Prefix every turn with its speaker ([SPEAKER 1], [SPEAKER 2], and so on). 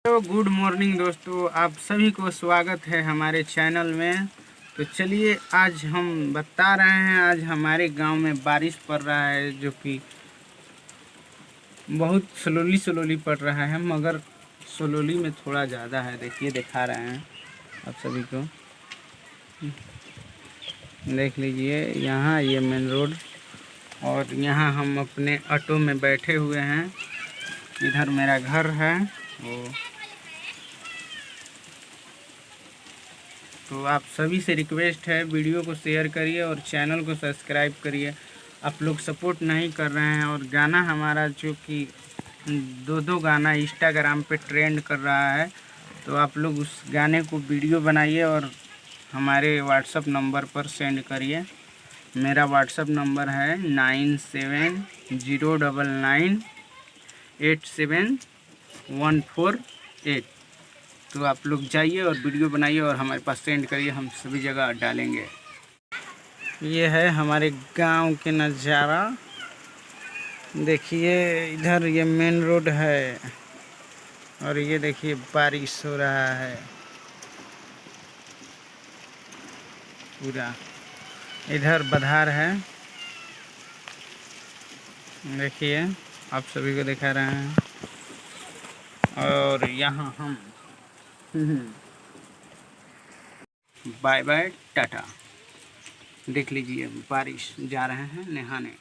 [SPEAKER 1] तो good morning दोस्तों, आप सभी को स्वागत है हमारे चैनल में। तो चलिए आज हम बता रहे हैं, आज हमारे गांव में बारिश पड़ रहा है जो कि बहुत स्लोली पड़ रहा है, मगर स्लोली में थोड़ा ज़्यादा है। देखिए दिखा रहे हैं आप सभी को, देख लीजिए। यहाँ ये मेन रोड और यहाँ हम अपने ऑटो में बैठे हुए हैं। इधर मेरा घर है वो। तो आप सभी से रिक्वेस्ट है, वीडियो को शेयर करिए और चैनल को सब्सक्राइब करिए। आप लोग सपोर्ट नहीं कर रहे हैं। और गाना हमारा जो कि दो गाना इंस्टाग्राम पे ट्रेंड कर रहा है, तो आप लोग उस गाने को वीडियो बनाइए और हमारे व्हाट्सअप नंबर पर सेंड करिए। मेरा व्हाट्सअप नंबर है 9709987148। तो आप लोग जाइए और वीडियो बनाइए और हमारे पास सेंड करिए, हम सभी जगह डालेंगे। ये है हमारे गांव के नज़ारा, देखिए। इधर ये मेन रोड है और ये देखिए बारिश हो रहा है पूरा। इधर बधार है, देखिए आप सभी को दिखा रहे हैं। और यहाँ हम बाय बाय टाटा। देख लीजिए बारिश, जा रहे हैं नहाने।